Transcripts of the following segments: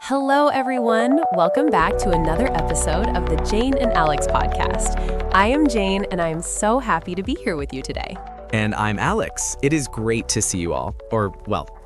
Hello, everyone. Welcome back to another episode of the Jane and Alex podcast. I am Jane, and I am so happy to be here with you today. And I'm Alex. It is great to see you all,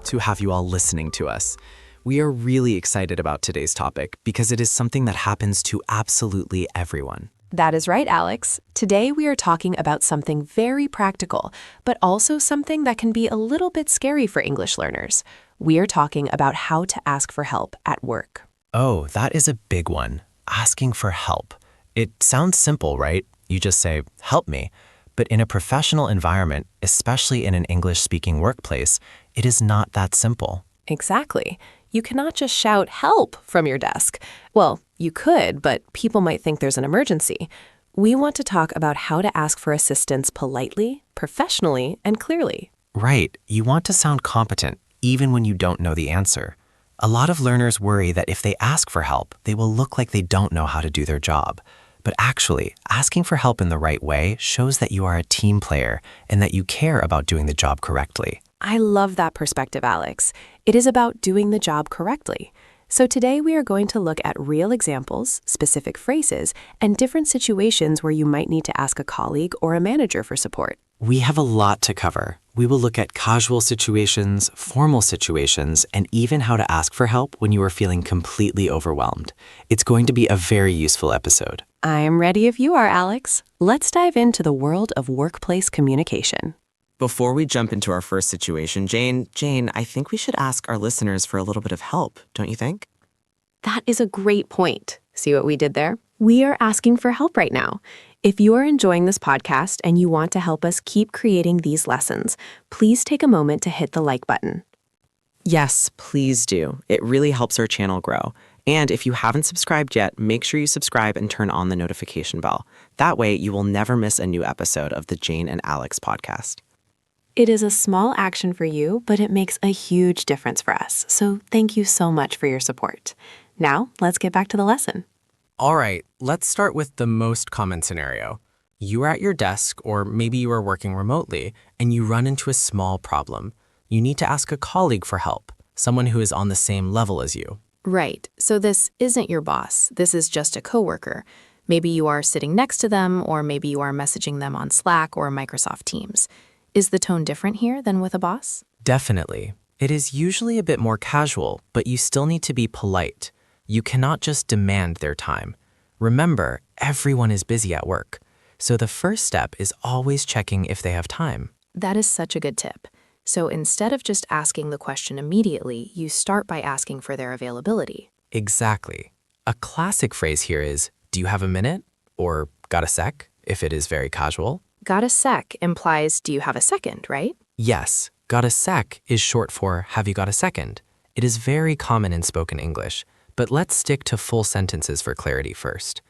to have you all listening to us. We are really excited about today's topic because it is something that happens to absolutely everyone. That is right, Alex. Today we are talking about something very practical, but also something that can be a little bit scary for English learners. We are talking about how to ask for help at work. Oh, that is a big one. Asking for help. It sounds simple, right? You just say, help me. But in a professional environment, especially in an English-speaking workplace, it is not that simple. Exactly. You cannot just shout help from your desk. Well, you could, but people might think there's an emergency. We want to talk about how to ask for assistance politely, professionally, and clearly. Right. You want to sound competent, even when you don't know the answer. A lot of learners worry that if they ask for help, they will look like they don't know how to do their job. But actually, asking for help in the right way shows that you are a team player and that you care about doing the job correctly. I love that perspective, Alex. It is about doing the job correctly. So today we are going to look at real examples, specific phrases, and different situations where you might need to ask a colleague or a manager for support. We have a lot to cover. We will look at casual situations, formal situations, and even how to ask for help when you are feeling completely overwhelmed. It's going to be a very useful episode. I am ready if you are, Alex. Let's dive into the world of workplace communication. Before we jump into our first situation, Jane, I think we should ask our listeners for a little bit of help, don't you think? That is a great point. See what we did there? We are asking for help right now. If you are enjoying this podcast and you want to help us keep creating these lessons, please take a moment to hit the like button. Yes, please do. It really helps our channel grow. And if you haven't subscribed yet, make sure you subscribe and turn on the notification bell. That way, you will never miss a new episode of the Jane and Alex podcast. It is a small action for you, but it makes a huge difference for us. So thank you so much for your support. Now, let's get back to the lesson. All right, let's start with the most common scenario. You are at your desk, or maybe you are working remotely, and you run into a small problem. You need to ask a colleague for help, someone who is on the same level as you. Right. So this isn't your boss. This is just a coworker. Maybe you are sitting next to them, or maybe you are messaging them on Slack or Microsoft Teams. Is the tone different here than with a boss? Definitely. It is usually a bit more casual, but you still need to be polite. You cannot just demand their time. Remember, everyone is busy at work. So the first step is always checking if they have time. That is such a good tip. So instead of just asking the question immediately, you start by asking for their availability. Exactly. A classic phrase here is, do you have a minute? Or got a sec, if it is very casual. Got a sec implies, do you have a second, right? Yes, got a sec is short for have you got a second. It is very common in spoken English, but let's stick to full sentences for clarity first.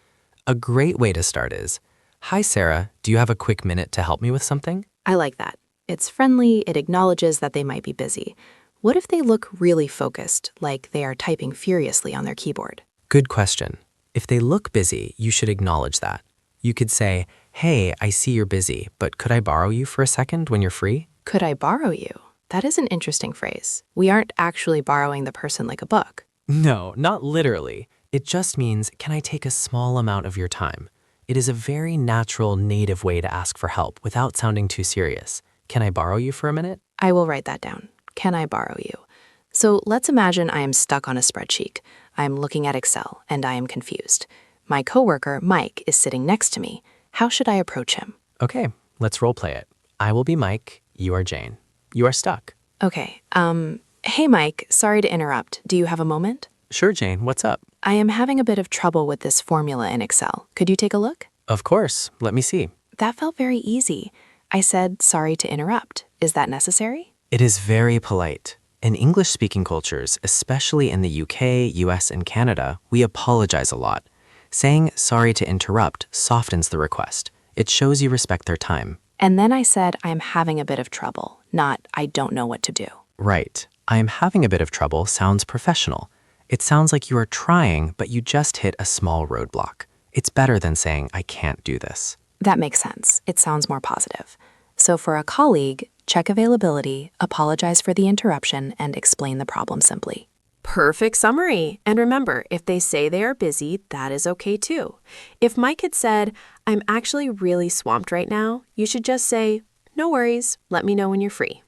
A great way to start is, hi Sarah, do you have a quick minute to help me with something? I like that. It's friendly, it acknowledges that they might be busy. What if they look really focused, like they are typing furiously on their keyboard? Good question. If they look busy, you should acknowledge that. You could say, hey, I see you're busy, but could I borrow you for a second when you're free? Could I borrow you? That is an interesting phrase. We aren't actually borrowing the person like a book. No, not literally. It just means, can I take a small amount of your time? It is a very natural, native way to ask for help without sounding too serious. Can I borrow you for a minute? I will write that down. Can I borrow you? So let's imagine I am stuck on a spreadsheet. I am looking at Excel and I am confused. My coworker, Mike, is sitting next to me. How should I approach him? Okay, let's role play it. I will be Mike, you are Jane. You are stuck. Okay, hey Mike, sorry to interrupt. Do you have a moment? Sure, Jane, what's up? I am having a bit of trouble with this formula in Excel. Could you take a look? Of course, let me see. That felt very easy. I said, sorry to interrupt. Is that necessary? It is very polite. In English-speaking cultures, especially in the UK, US, and Canada, we apologize a lot. Saying sorry to interrupt softens the request. It shows you respect their time. And then I said, I am having a bit of trouble, not I don't know what to do. Right. I am having a bit of trouble sounds professional. It sounds like you are trying, but you just hit a small roadblock. It's better than saying, I can't do this. That makes sense. It sounds more positive. So for a colleague, check availability, apologize for the interruption, and explain the problem simply. Perfect summary. And remember, if they say they are busy, that is okay too. If Mike had said, I'm actually really swamped right now, you should just say, no worries, let me know when you're free.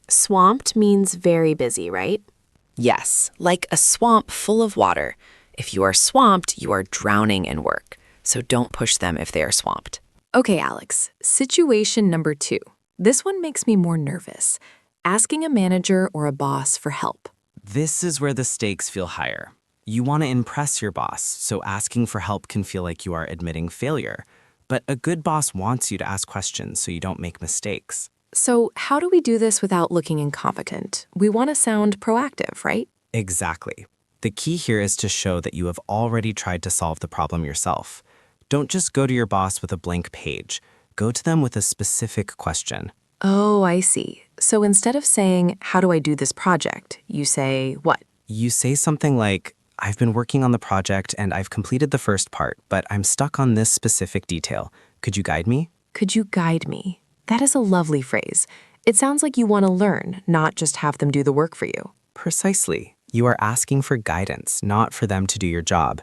Swamped means very busy, right? Yes, like a swamp full of water. If you are swamped, you are drowning in work. So don't push them if they are swamped. Okay, Alex, situation number 2. This one makes me more nervous. Asking a manager or a boss for help. This is where the stakes feel higher. You want to impress your boss, so asking for help can feel like you are admitting failure. But a good boss wants you to ask questions so you don't make mistakes. So, how do we do this without looking incompetent? We want to sound proactive, right? Exactly. The key here is to show that you have already tried to solve the problem yourself. Don't just go to your boss with a blank page. Go to them with a specific question. Oh, I see. So instead of saying, how do I do this project, you say what? You say something like, I've been working on the project and I've completed the first part, but I'm stuck on this specific detail. Could you guide me? Could you guide me? That is a lovely phrase. It sounds like you want to learn, not just have them do the work for you. Precisely. You are asking for guidance, not for them to do your job.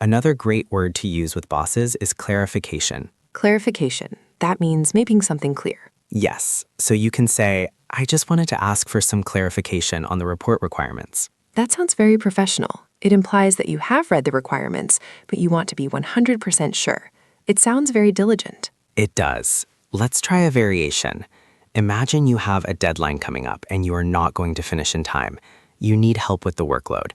Another great word to use with bosses is clarification. Clarification. That means making something clear. Yes, so you can say, I just wanted to ask for some clarification on the report requirements. That sounds very professional. It implies that you have read the requirements, but you want to be 100% sure. It sounds very diligent. It does. Let's try a variation. Imagine you have a deadline coming up and you are not going to finish in time. You need help with the workload.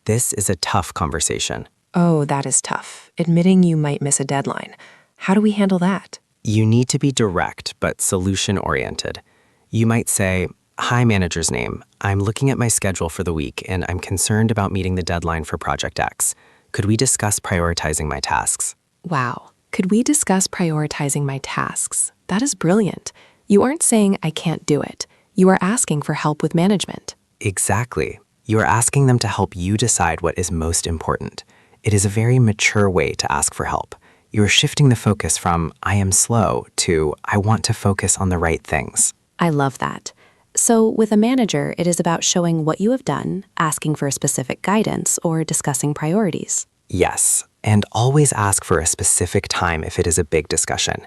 This is a tough conversation. Oh, that is tough. Admitting you might miss a deadline. How do we handle that? You need to be direct but solution-oriented. You might say, Hi, manager's name. I'm looking at my schedule for the week and I'm concerned about meeting the deadline for Project X. Could we discuss prioritizing my tasks? Wow. Could we discuss prioritizing my tasks? That is brilliant. You aren't saying I can't do it. You are asking for help with management. Exactly. You are asking them to help you decide what is most important. It is a very mature way to ask for help. You're shifting the focus from, I am slow, to, I want to focus on the right things. I love that. So with a manager, it is about showing what you have done, asking for specific guidance, or discussing priorities. Yes, and always ask for a specific time if it is a big discussion.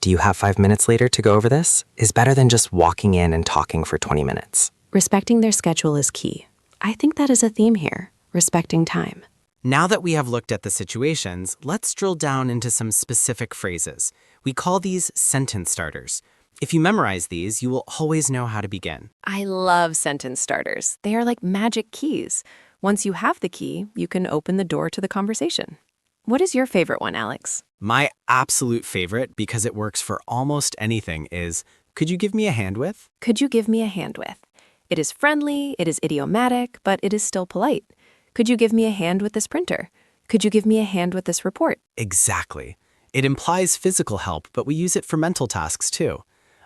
Do you have 5 minutes later to go over this? Is better than just walking in and talking for 20 minutes. Respecting their schedule is key. I think that is a theme here, respecting time. Now that we have looked at the situations, let's drill down into some specific phrases. We call these sentence starters. If you memorize these, you will always know how to begin. I love sentence starters. They are like magic keys. Once you have the key, you can open the door to the conversation. What is your favorite one, Alex? My absolute favorite, because it works for almost anything, is, could you give me a hand with? Could you give me a hand with? It is friendly, it is idiomatic, but it is still polite. Could you give me a hand with this printer? Could you give me a hand with this report? Exactly. It implies physical help, but we use it for mental tasks too.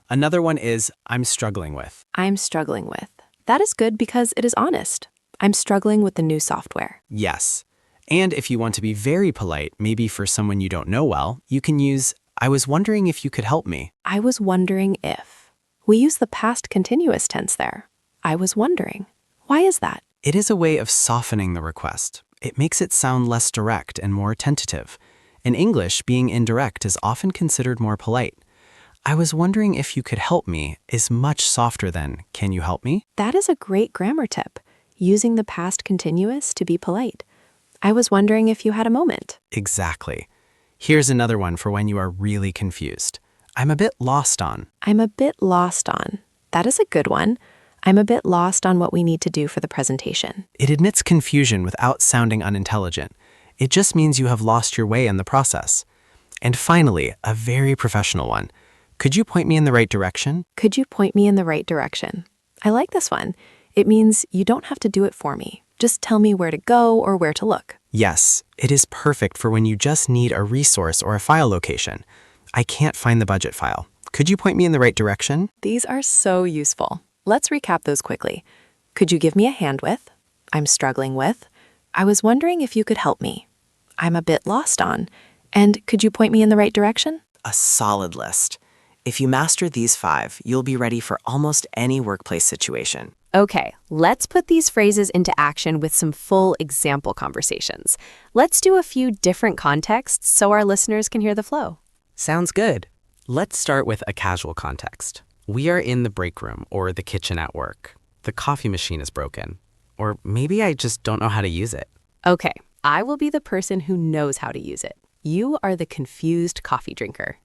Another one is, I'm struggling with. I'm struggling with. That is good because it is honest. I'm struggling with the new software. Yes. And if you want to be very polite, maybe for someone you don't know well, you can use, I was wondering if you could help me. I was wondering if. We use the past continuous tense there. I was wondering. Why is that? It is a way of softening the request. It makes it sound less direct and more tentative. In English, being indirect is often considered more polite. I was wondering if you could help me is much softer than, can you help me? That is a great grammar tip, using the past continuous to be polite. I was wondering if you had a moment. Exactly. Here's another one for when you are really confused. I'm a bit lost on. I'm a bit lost on. That is a good one. I'm a bit lost on what we need to do for the presentation. It admits confusion without sounding unintelligent. It just means you have lost your way in the process. And finally, a very professional one. Could you point me in the right direction? Could you point me in the right direction? I like this one. It means you don't have to do it for me. Just tell me where to go or where to look. Yes, it is perfect for when you just need a resource or a file location. I can't find the budget file. Could you point me in the right direction? These are so useful. Let's recap those quickly. Could you give me a hand with? I'm struggling with. I was wondering if you could help me. I'm a bit lost on. And could you point me in the right direction? A solid list. If you master these 5, you'll be ready for almost any workplace situation. Okay, let's put these phrases into action with some full example conversations. Let's do a few different contexts so our listeners can hear the flow. Sounds good. Let's start with a casual context. We are in the break room or the kitchen at work. The coffee machine is broken. Or maybe I just don't know how to use it. Okay, I will be the person who knows how to use it. You are the confused coffee drinker.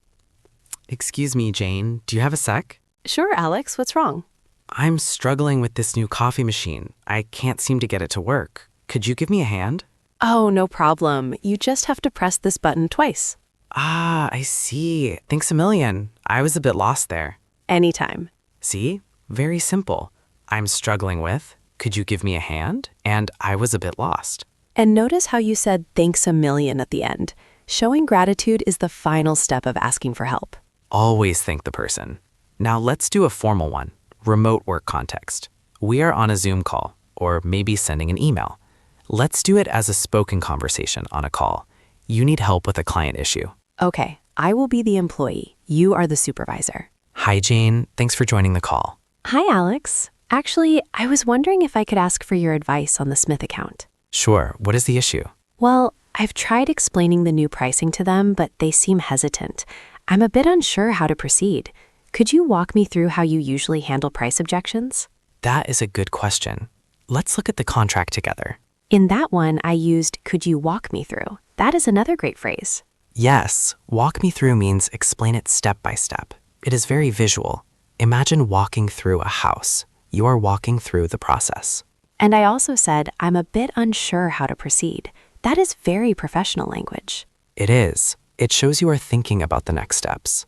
Excuse me, Jane, do you have a sec? Sure, Alex, what's wrong? I'm struggling with this new coffee machine. I can't seem to get it to work. Could you give me a hand? Oh, no problem. You just have to press this button twice. Ah, I see. Thanks a million. I was a bit lost there. Anytime. See? Very simple. I'm struggling with, could you give me a hand? And I was a bit lost. And notice how you said thanks a million at the end. Showing gratitude is the final step of asking for help. Always thank the person. Now let's do a formal one. Remote work context. We are on a Zoom call, or maybe sending an email. Let's do it as a spoken conversation on a call. You need help with a client issue. Okay, I will be the employee. You are the supervisor. Hi, Jane. Thanks for joining the call. Hi, Alex. Actually, I was wondering if I could ask for your advice on the Smith account. Sure. What is the issue? Well, I've tried explaining the new pricing to them, but they seem hesitant. I'm a bit unsure how to proceed. Could you walk me through how you usually handle price objections? That is a good question. Let's look at the contract together. In that one, I used, could you walk me through? That is another great phrase. Yes, walk me through means explain it step by step. It is very visual. Imagine walking through a house. You are walking through the process. And I also said, I'm a bit unsure how to proceed. That is very professional language. It is. It shows you are thinking about the next steps.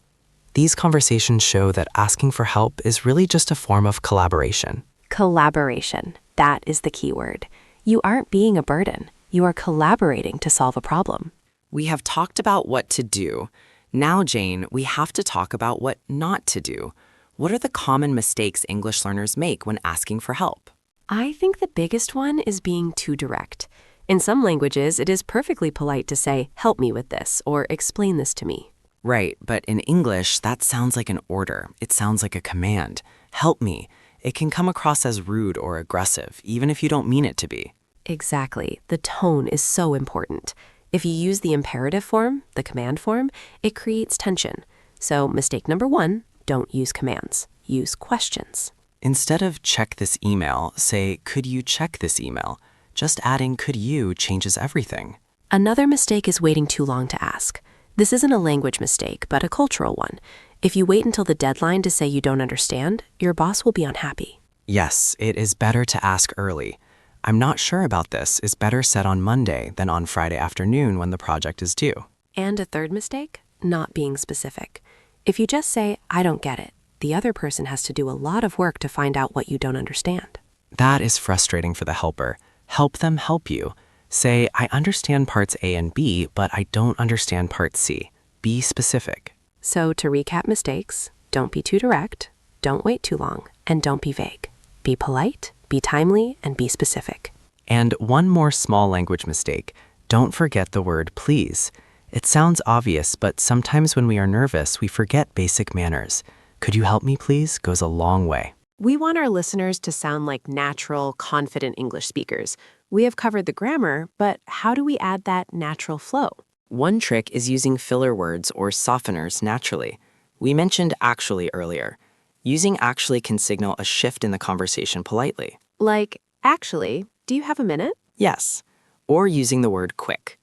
These conversations show that asking for help is really just a form of collaboration. Collaboration. That is the key word. You aren't being a burden. You are collaborating to solve a problem. We have talked about what to do. Now, Jane, we have to talk about what not to do. What are the common mistakes English learners make when asking for help? I think the biggest one is being too direct. In some languages, it is perfectly polite to say, help me with this, or explain this to me. Right, but in English, that sounds like an order. It sounds like a command. Help me. It can come across as rude or aggressive, even if you don't mean it to be. Exactly. The tone is so important. If you use the imperative form, the command form, it creates tension. So mistake number 1, don't use commands. Use questions. Instead of check this email, say, could you check this email? Just adding could you changes everything. Another mistake is waiting too long to ask. This isn't a language mistake, but a cultural one. If you wait until the deadline to say you don't understand, your boss will be unhappy. Yes, it is better to ask early. I'm not sure about this is better said on Monday than on Friday afternoon when the project is due. And a third mistake, not being specific. If you just say, I don't get it, the other person has to do a lot of work to find out what you don't understand. That is frustrating for the helper. Help them help you. Say, I understand parts A and B, but I don't understand part C. Be specific. So to recap mistakes, don't be too direct, don't wait too long, and don't be vague. Be polite, be timely, and be specific. And one more small language mistake. Don't forget the word please. It sounds obvious, but sometimes when we are nervous, we forget basic manners. Could you help me, please? Goes a long way. We want our listeners to sound like natural, confident English speakers. We have covered the grammar, but how do we add that natural flow? One trick is using filler words or softeners naturally. We mentioned actually earlier. Using actually can signal a shift in the conversation politely. Like, actually, do you have a minute? Yes. Or using the word quick.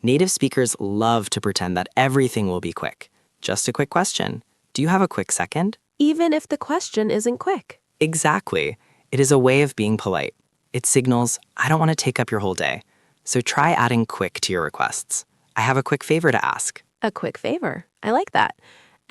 Native speakers love to pretend that everything will be quick. Just a quick question. Do you have a quick second? Even if the question isn't quick. Exactly. It is a way of being polite. It signals, I don't want to take up your whole day. So try adding quick to your requests. I have a quick favor to ask. A quick favor. I like that.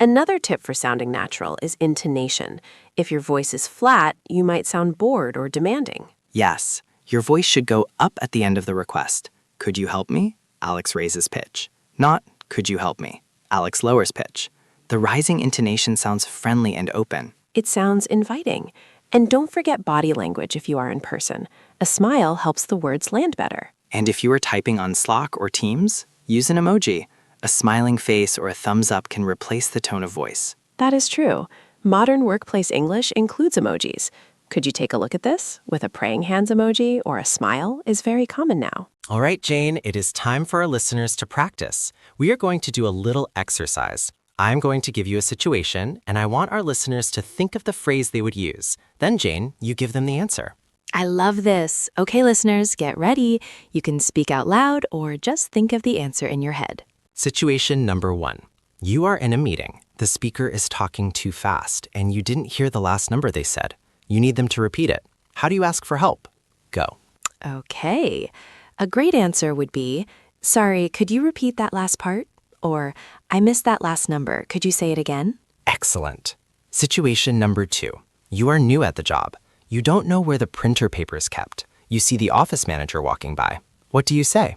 Another tip for sounding natural is intonation. If your voice is flat, you might sound bored or demanding. Yes, your voice should go up at the end of the request. Could you help me? Alex raises pitch. Not, could you help me? Alex lowers pitch. The rising intonation sounds friendly and open. It sounds inviting. And don't forget body language if you are in person. A smile helps the words land better. And if you are typing on Slack or Teams, use an emoji. A smiling face or a thumbs up can replace the tone of voice. That is true. Modern workplace English includes emojis. Could you take a look at this? With a praying hands emoji or a smile is very common now. All right, Jane, it is time for our listeners to practice. We are going to do a little exercise. I'm going to give you a situation, and I want our listeners to think of the phrase they would use. Then, Jane, you give them the answer. I love this. Okay, listeners, get ready. You can speak out loud or just think of the answer in your head. Situation number 1. You are in a meeting. The speaker is talking too fast, and you didn't hear the last number they said. You need them to repeat it. How do you ask for help? Go. Okay. A great answer would be, sorry, could you repeat that last part? Or, I missed that last number. Could you say it again? Excellent. Situation number 2. You are new at the job. You don't know where the printer paper is kept. You see the office manager walking by. What do you say?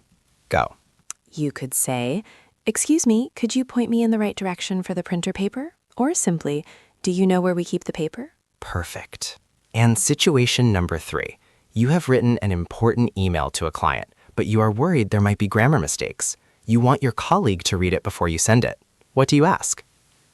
Go. You could say, excuse me, could you point me in the right direction for the printer paper? Or simply, do you know where we keep the paper? Perfect. And situation number 3. You have written an important email to a client, but you are worried there might be grammar mistakes. You want your colleague to read it before you send it. What do you ask?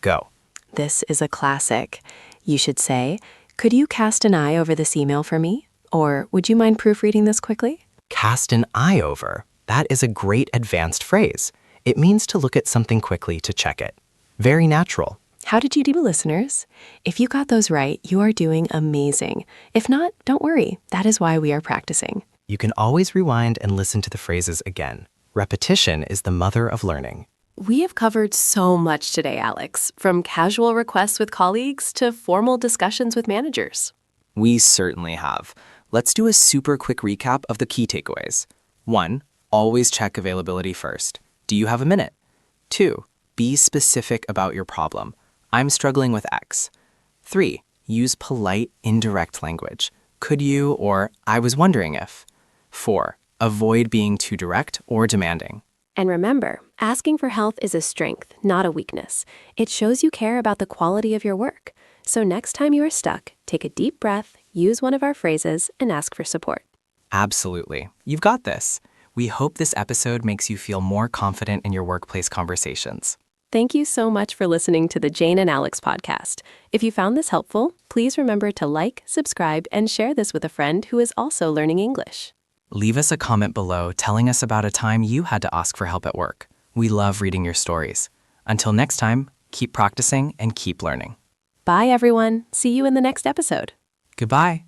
Go. This is a classic. You should say, could you cast an eye over this email for me? Or would you mind proofreading this quickly? Cast an eye over. That is a great advanced phrase. It means to look at something quickly to check it. Very natural. How did you do, listeners? If you got those right, you are doing amazing. If not, don't worry. That is why we are practicing. You can always rewind and listen to the phrases again. Repetition is the mother of learning. We have covered so much today, Alex, from casual requests with colleagues to formal discussions with managers. We certainly have. Let's do a super quick recap of the key takeaways. 1. Always check availability first. Do you have a minute? 2. Be specific about your problem. I'm struggling with X. 3. Use polite, indirect language. Could you, or I was wondering if. 4. Avoid being too direct or demanding. And remember, asking for help is a strength, not a weakness. It shows you care about the quality of your work. So next time you are stuck, take a deep breath, use one of our phrases, and ask for support. Absolutely. You've got this. We hope this episode makes you feel more confident in your workplace conversations. Thank you so much for listening to the Jane and Alex podcast. If you found this helpful, please remember to like, subscribe, and share this with a friend who is also learning English. Leave us a comment below telling us about a time you had to ask for help at work. We love reading your stories. Until next time, keep practicing and keep learning. Bye, everyone. See you in the next episode. Goodbye.